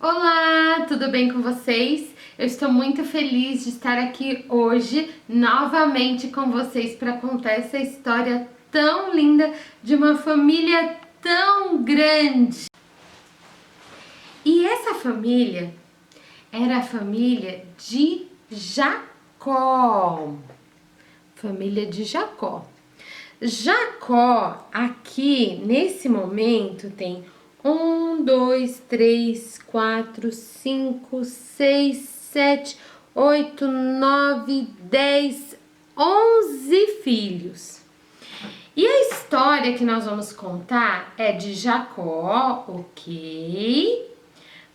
Olá, tudo bem com vocês? Eu estou muito feliz de estar aqui hoje novamente com vocês para contar essa história tão linda de uma família tão grande. E essa família era a família de Jacó. Família de Jacó. Jacó, aqui nesse momento, tem 1, 2, 3, 4, 5, 6, 7, 8, 9, 10, 11 filhos. E a história que nós vamos contar é de Jacó, ok?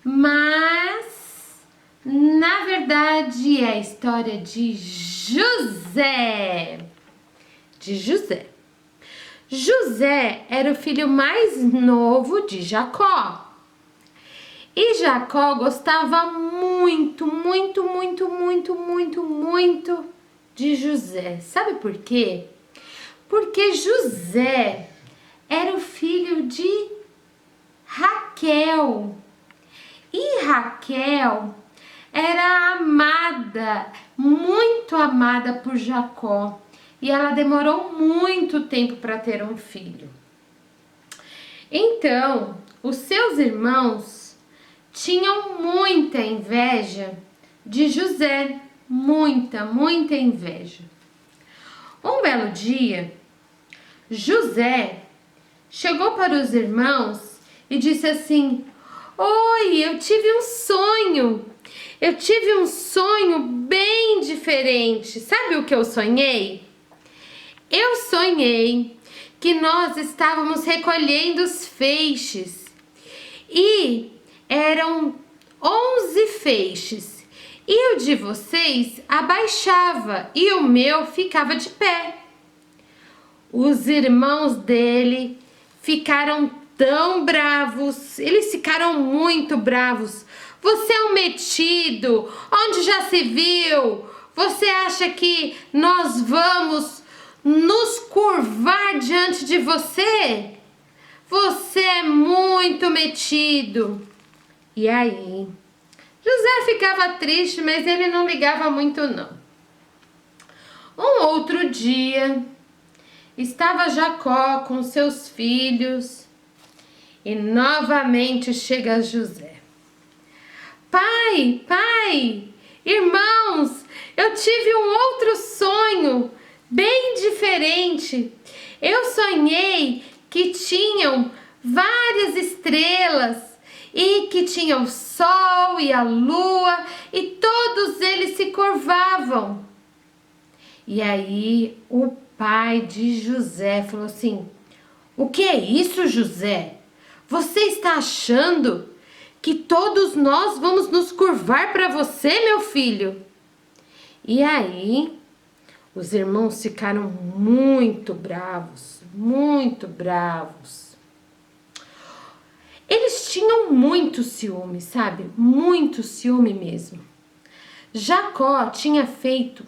Mas, na verdade, é a história de José. José era o filho mais novo de Jacó. E Jacó gostava muito de José. Sabe por quê? Porque José era o filho de Raquel. E Raquel era amada, muito amada por Jacó. E ela demorou muito tempo para ter um filho. Então, os seus irmãos tinham muita inveja de José. Muita inveja. Um belo dia, José chegou para os irmãos e disse assim: "Oi, eu tive um sonho. Eu tive um sonho bem diferente. Sabe o que eu sonhei? Eu sonhei que nós estávamos recolhendo os feixes e eram 11 feixes e o de vocês abaixava e o meu ficava de pé." Os irmãos dele ficaram tão bravos, eles ficaram muito bravos. "Você é um metido, onde já se viu? Você acha que nós vamos nos curvar diante de você? Você é muito metido." E aí, José ficava triste, mas ele não ligava muito não. Um outro dia, estava Jacó com seus filhos e novamente chega José. Pai, irmãos, eu tive um outro sonho bem diferente. Eu sonhei que tinham várias estrelas e que tinha o sol e a lua e todos eles se curvavam. E aí o pai de José falou assim: "O que é isso, José? Você está achando que todos nós vamos nos curvar para você, meu filho?" E aí os irmãos ficaram muito bravos. Eles tinham muito ciúme, sabe? Muito ciúme mesmo. Jacó tinha feito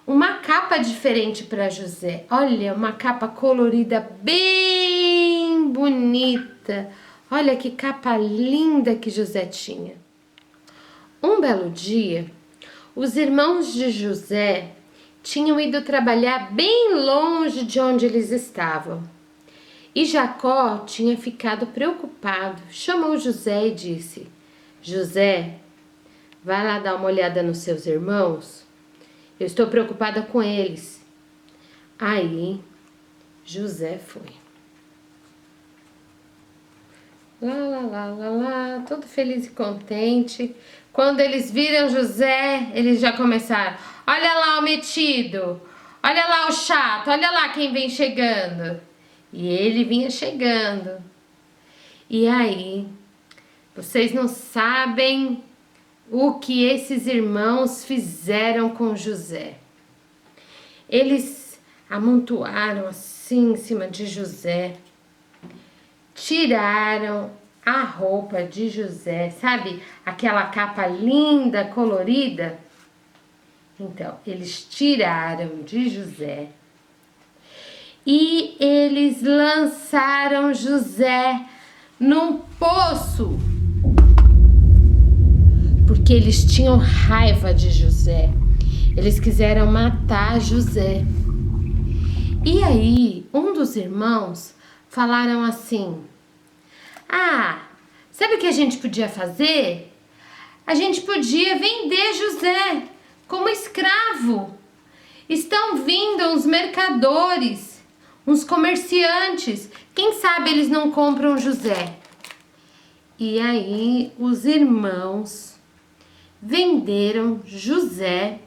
uma capa diferente para José. Olha, uma capa colorida bem bonita. Olha que capa linda que José tinha. Um belo dia, os irmãos de José tinham ido trabalhar bem longe de onde eles estavam. E Jacó tinha ficado preocupado. Chamou José e disse: "José, vai lá dar uma olhada nos seus irmãos. Eu estou preocupada com eles." Aí José foi. Lá, todo feliz e contente. Quando eles viram José, eles já começaram: "Olha lá o metido, olha lá o chato, olha lá quem vem chegando." E ele vinha chegando. E aí, vocês não sabem o que esses irmãos fizeram com José. Eles amontoaram assim em cima de José, tiraram a roupa de José, sabe? Aquela capa linda, colorida. Então, eles tiraram de José e eles lançaram José num poço, porque eles tinham raiva de José. Eles quiseram matar José. E aí, um dos irmãos falaram assim: ah, sabe o que a gente podia fazer? A gente podia vender José como escravo. Estão vindo uns mercadores, uns comerciantes. Quem sabe eles não compram José? E aí os irmãos venderam José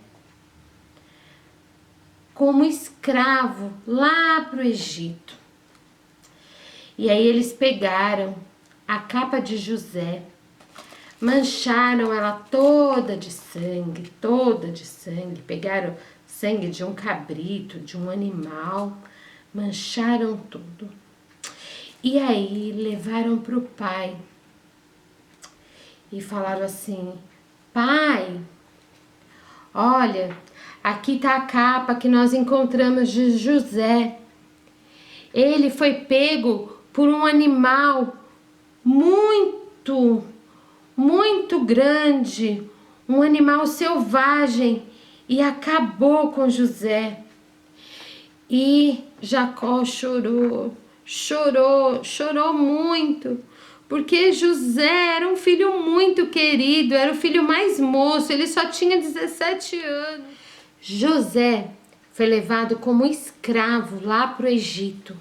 como escravo lá para o Egito. E aí eles pegaram a capa de José, mancharam ela toda de sangue, pegaram sangue de um cabrito, de um animal, mancharam tudo. E aí levaram para o pai e falaram assim: pai, olha, aqui tá a capa que nós encontramos de José. Ele foi pego por um animal muito grande, um animal selvagem, e acabou com José. E Jacó chorou muito, porque José era um filho muito querido, era o filho mais moço, ele só tinha 17 anos. José foi levado como escravo lá para o Egito.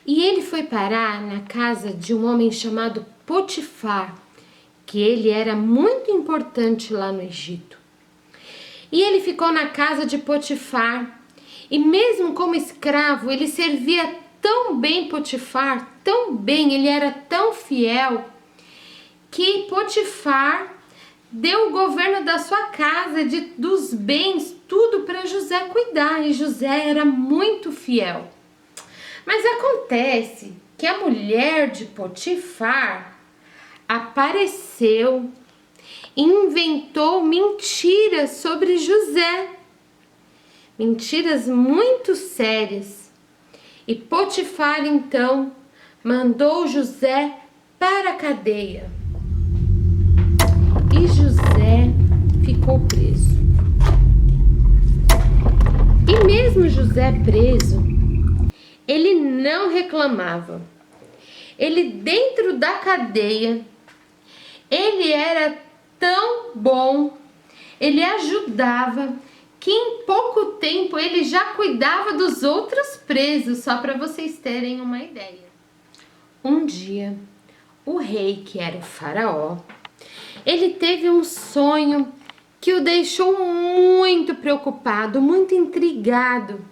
E ele foi parar na casa de um homem chamado Potifar, que ele era muito importante lá no Egito. E ele ficou na casa de Potifar, e mesmo como escravo, ele servia tão bem Potifar, tão bem, ele era tão fiel, que Potifar deu o governo da sua casa, dos bens, tudo para José cuidar, e José era muito fiel. Mas acontece que a mulher de Potifar apareceu e inventou mentiras sobre José, mentiras muito sérias. E Potifar então mandou José para a cadeia. E José ficou preso. E mesmo José preso, ele não reclamava. Ele dentro da cadeia, ele era tão bom, ele ajudava, que em pouco tempo ele já cuidava dos outros presos, só para vocês terem uma ideia. Um dia, o rei, que era o faraó, ele teve um sonho que o deixou muito preocupado, muito intrigado,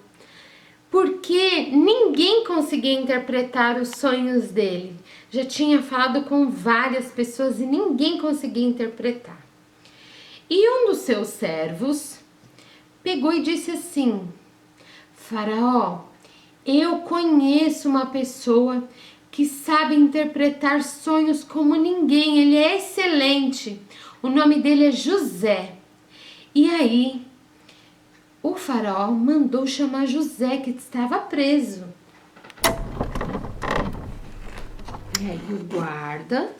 porque ninguém conseguia interpretar os sonhos dele. Já tinha falado com várias pessoas e ninguém conseguia interpretar. E um dos seus servos pegou e disse assim: Faraó, eu conheço uma pessoa que sabe interpretar sonhos como ninguém, ele é excelente. O nome dele é José. E aí, o faraó mandou chamar José, que estava preso. E aí o guarda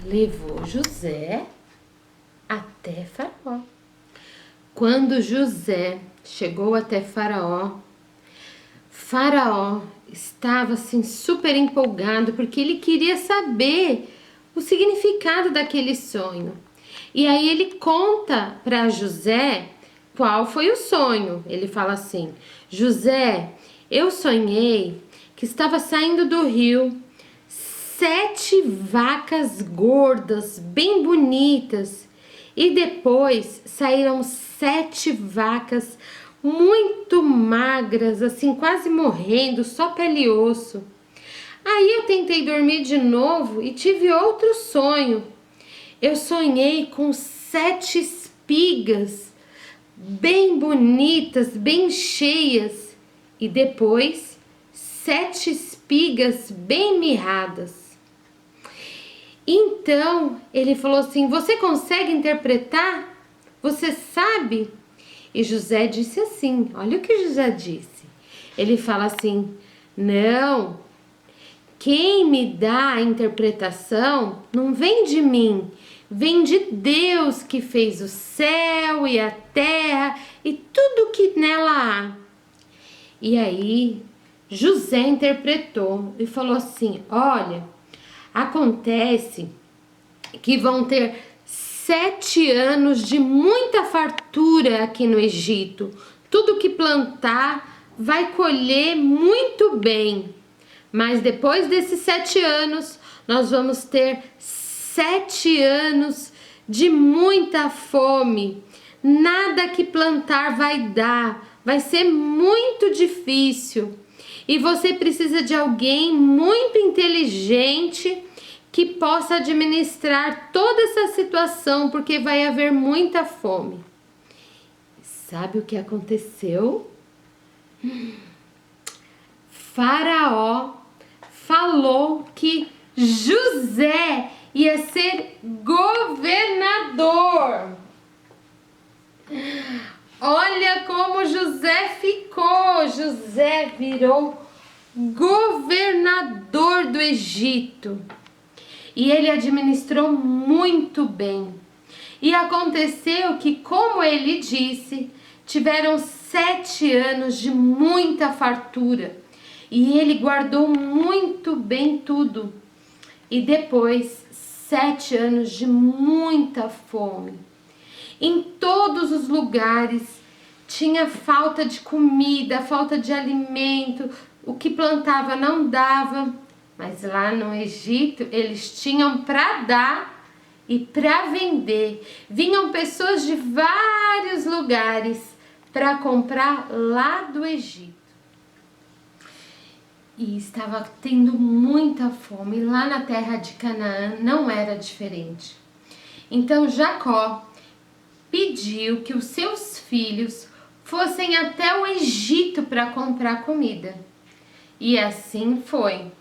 levou José até Faraó. Quando José chegou até Faraó, Faraó estava assim super empolgado, porque ele queria saber o significado daquele sonho. E aí ele conta para José qual foi o sonho. Ele fala assim: José, eu sonhei que estava saindo do rio 7 vacas gordas, bem bonitas, e depois saíram 7 vacas muito magras, assim, quase morrendo, só pele e osso. Aí eu tentei dormir de novo e tive outro sonho. Eu sonhei com 7 espigas bem bonitas, bem cheias, e depois 7 espigas bem mirradas. Então ele falou assim: você consegue interpretar? Você sabe? E José disse assim, olha o que José disse: Ele fala assim: não, quem me dá a interpretação não vem de mim, vem de Deus que fez o céu e a terra e tudo que nela há. E aí José interpretou e falou assim: olha, acontece que vão ter 7 anos de muita fartura aqui no Egito. Tudo que plantar vai colher muito bem. Mas depois desses 7 anos, nós vamos ter 7 anos de muita fome. Nada que plantar vai dar, vai ser muito difícil. E você precisa de alguém muito inteligente que possa administrar toda essa situação, porque vai haver muita fome. Sabe o que aconteceu? Faraó falou que José ia ser governador. Olha como José ficou. José virou governador do Egito. E ele administrou muito bem. E aconteceu que, como ele disse, tiveram 7 anos de muita fartura. E ele guardou muito bem tudo. E depois, 7 anos de muita fome. Em todos os lugares tinha falta de comida, falta de alimento. O que plantava não dava. Mas lá no Egito eles tinham para dar e para vender. Vinham pessoas de vários lugares para comprar lá do Egito. E estava tendo muita fome. Lá na terra de Canaã não era diferente. Então Jacó pediu que os seus filhos fossem até o Egito para comprar comida. E assim foi.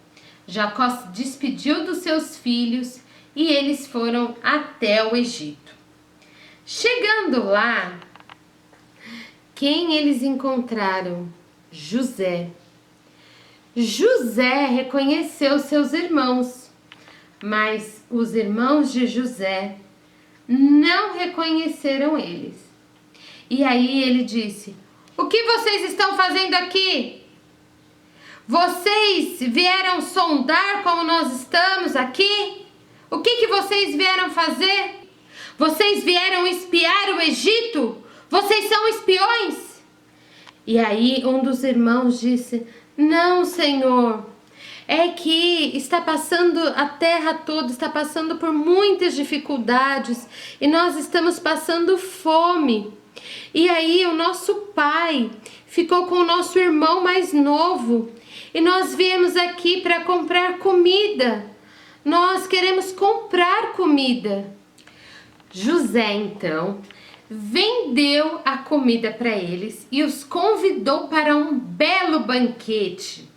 Jacó se despediu dos seus filhos e eles foram até o Egito. Chegando lá, quem eles encontraram? José. José reconheceu seus irmãos, mas os irmãos de José não reconheceram eles. E aí ele disse: o que vocês estão fazendo aqui? Vocês vieram sondar como nós estamos aqui? O que vocês vieram fazer? Vocês vieram espiar o Egito? Vocês são espiões? E aí um dos irmãos disse: não, Senhor, é que está passando, a terra toda está passando por muitas dificuldades e nós estamos passando fome. E aí o nosso pai ficou com o nosso irmão mais novo e nós viemos aqui para comprar comida. Nós queremos comprar comida. José então vendeu a comida para eles e os convidou para um belo banquete.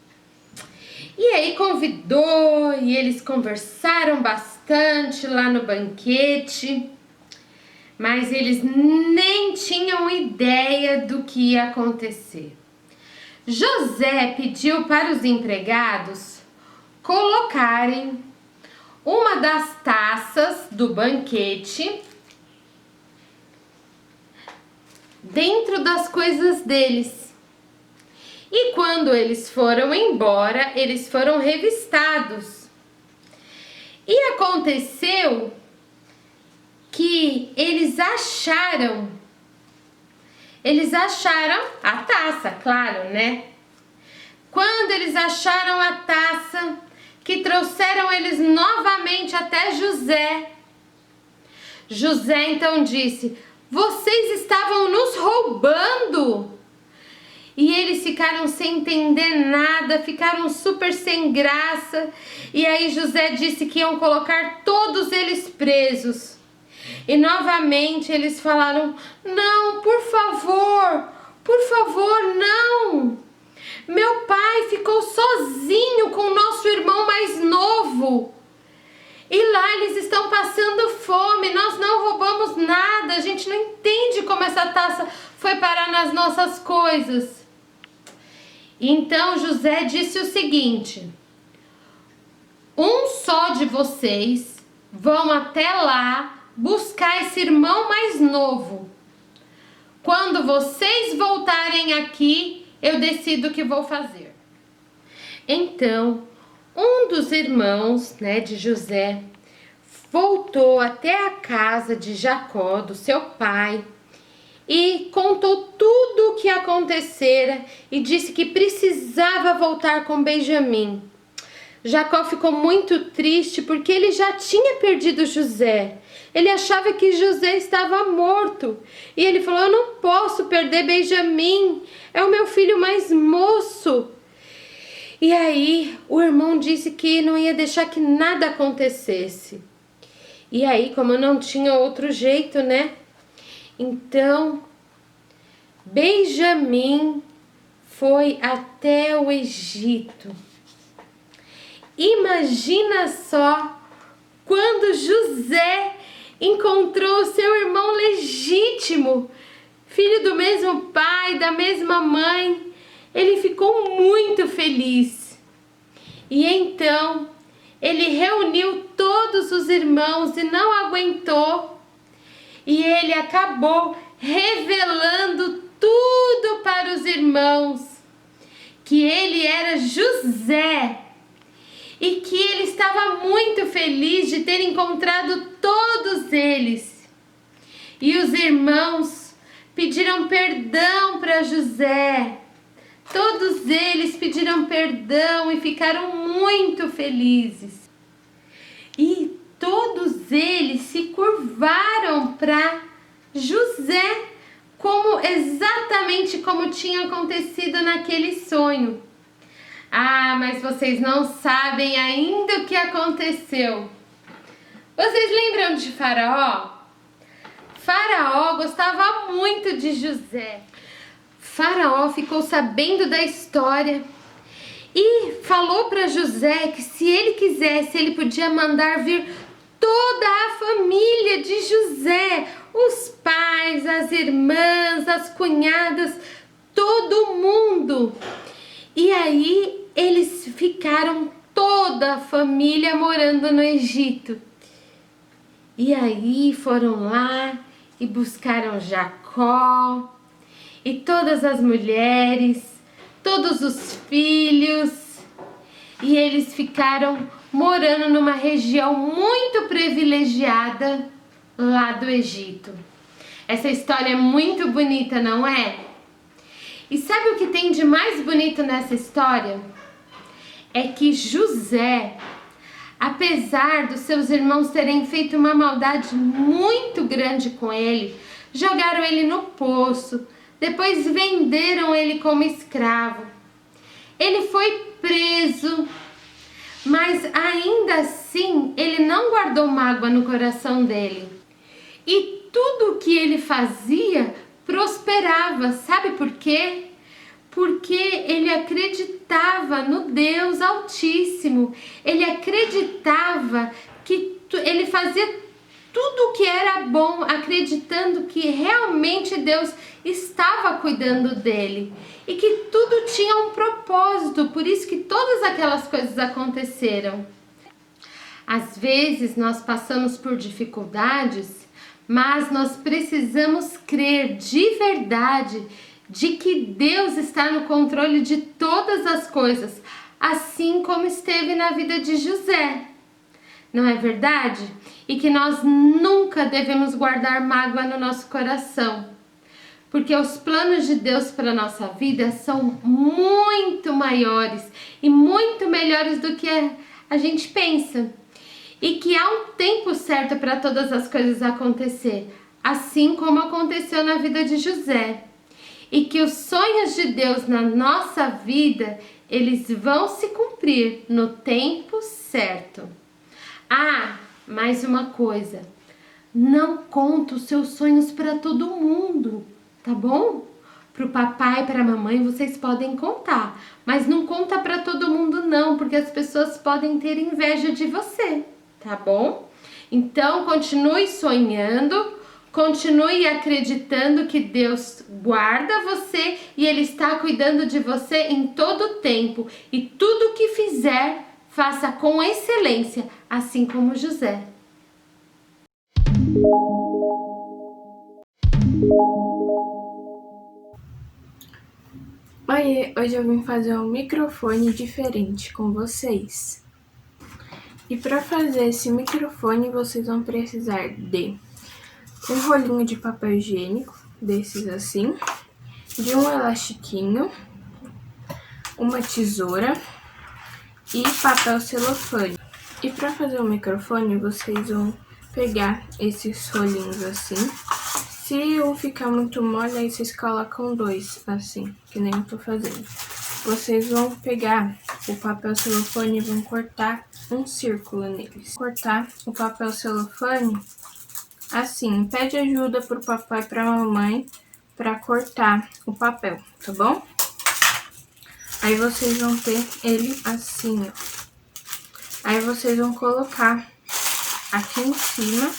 E aí convidou e eles conversaram bastante lá no banquete, mas eles nem tinham ideia do que ia acontecer. José pediu para os empregados colocarem uma das taças do banquete dentro das coisas deles. E quando eles foram embora, eles foram revistados. E aconteceu que eles acharam a taça, claro, né? Quando eles acharam a taça, que trouxeram eles novamente até José. José então disse: vocês estavam nos roubando. E eles ficaram sem entender nada, ficaram super sem graça. E aí José disse que iam colocar todos eles presos. E novamente eles falaram: não, por favor, não. Meu pai ficou sozinho com o nosso irmão mais novo. E lá eles estão passando fome, nós não roubamos nada, a gente não entende como essa taça foi parar nas nossas coisas. Então José disse o seguinte: um só de vocês vão até lá buscar esse irmão mais novo. Quando vocês voltarem aqui, eu decido o que vou fazer. Então, um dos irmãos, de José, voltou até a casa de Jacó, do seu pai, e contou tudo o que acontecera e disse que precisava voltar com Benjamim. Jacó ficou muito triste porque ele já tinha perdido José. Ele achava que José estava morto. E ele falou: eu não posso perder Benjamim, é o meu filho mais moço. E aí o irmão disse que não ia deixar que nada acontecesse. E aí, como não tinha outro jeito, Então, Benjamim foi até o Egito. Imagina só quando José encontrou seu irmão legítimo, filho do mesmo pai, da mesma mãe. Ele ficou muito feliz. E então ele reuniu todos os irmãos e não aguentou. E ele acabou revelando tudo para os irmãos, que ele era José e que ele estava muito feliz de ter encontrado todos eles. E os irmãos pediram perdão para José. Todos eles pediram perdão e ficaram muito felizes. E todos eles se curvaram para José, exatamente como tinha acontecido naquele sonho. Ah, mas vocês não sabem ainda o que aconteceu. Vocês lembram de Faraó? Faraó gostava muito de José. Faraó ficou sabendo da história e falou para José que se ele quisesse, ele podia mandar vir toda a família de José, os pais, as irmãs, as cunhadas, todo mundo. E aí eles ficaram toda a família morando no Egito. E aí foram lá e buscaram Jacó e todas as mulheres, todos os filhos. E eles ficaram morando numa região muito privilegiada lá do Egito. Essa história é muito bonita, não é? E sabe o que tem de mais bonito nessa história? É que José, apesar dos seus irmãos terem feito uma maldade muito grande com ele, jogaram ele no poço, depois venderam ele como escravo. Ele foi preso, mas ainda assim ele não guardou mágoa no coração dele. E tudo o que ele fazia prosperava. Sabe por quê? Porque ele acreditava no Deus Altíssimo. Ele acreditava que ele fazia tudo o que era bom, acreditando que realmente Deus estava cuidando dele e que tudo tinha um propósito, por isso que todas aquelas coisas aconteceram. Às vezes nós passamos por dificuldades, mas nós precisamos crer de verdade de que Deus está no controle de todas as coisas, assim como esteve na vida de José. Não é verdade? E que nós nunca devemos guardar mágoa no nosso coração, porque os planos de Deus para a nossa vida são muito maiores e muito melhores do que a gente pensa. E que há um tempo certo para todas as coisas acontecer, assim como aconteceu na vida de José. E que os sonhos de Deus na nossa vida, eles vão se cumprir no tempo certo. Ah, mais uma coisa, não conta os seus sonhos para todo mundo, tá bom? Pro papai e pra mamãe vocês podem contar, mas não conta para todo mundo não, porque as pessoas podem ter inveja de você, tá bom? Então continue sonhando, Continue acreditando que Deus guarda você e Ele está cuidando de você em todo o tempo. E tudo que fizer, faça com excelência, assim como José. Oi, hoje eu vim fazer um microfone diferente com vocês. E para fazer esse microfone, vocês vão precisar de um rolinho de papel higiênico, desses assim, de um elastiquinho, uma tesoura e papel celofane. E para fazer o microfone, vocês vão pegar esses rolinhos assim. Se um ficar muito mole, aí vocês colocam dois, assim, que nem eu tô fazendo. Vocês vão pegar o papel celofane e vão cortar um círculo neles. Cortar o papel celofane assim, pede ajuda pro papai e pra mamãe pra cortar o papel, tá bom? Aí vocês vão ter ele assim, ó. Aí vocês vão colocar aqui em cima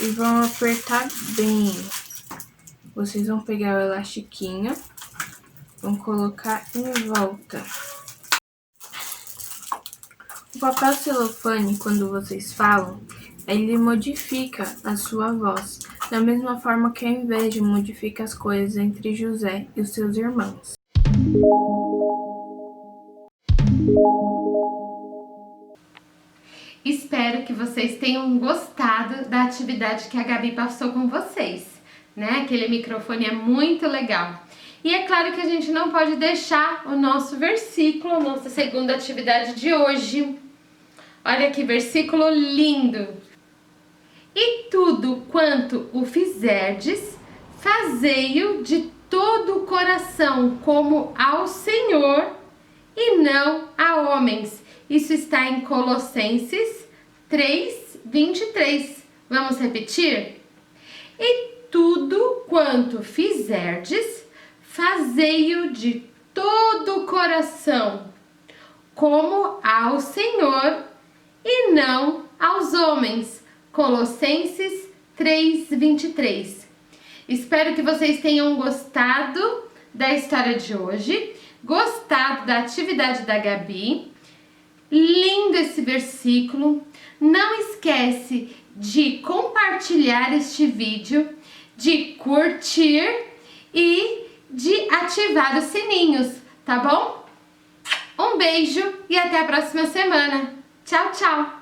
e vão apertar bem. Vocês vão pegar o elastiquinho, vão colocar em volta. O papel celofane, quando vocês falam, ele modifica a sua voz, da mesma forma que a inveja modifica as coisas entre José e os seus irmãos. Espero que vocês tenham gostado da atividade que a Gabi passou com vocês, né? Aquele microfone é muito legal. E é claro que a gente não pode deixar o nosso versículo, a nossa segunda atividade de hoje. Olha que versículo lindo! E tudo quanto o fizerdes, fazei-o de todo o coração, como ao Senhor e não a homens. Isso está em Colossenses 3:23. Vamos repetir? E tudo quanto fizerdes, fazei-o de todo o coração, como ao Senhor e não aos homens. Colossenses 3:23. Espero que vocês tenham gostado da história de hoje, gostado da atividade da Gabi. Lindo esse versículo. Não esquece de compartilhar este vídeo, de curtir e de ativar os sininhos, tá bom? Um beijo e até a próxima semana. Tchau, tchau!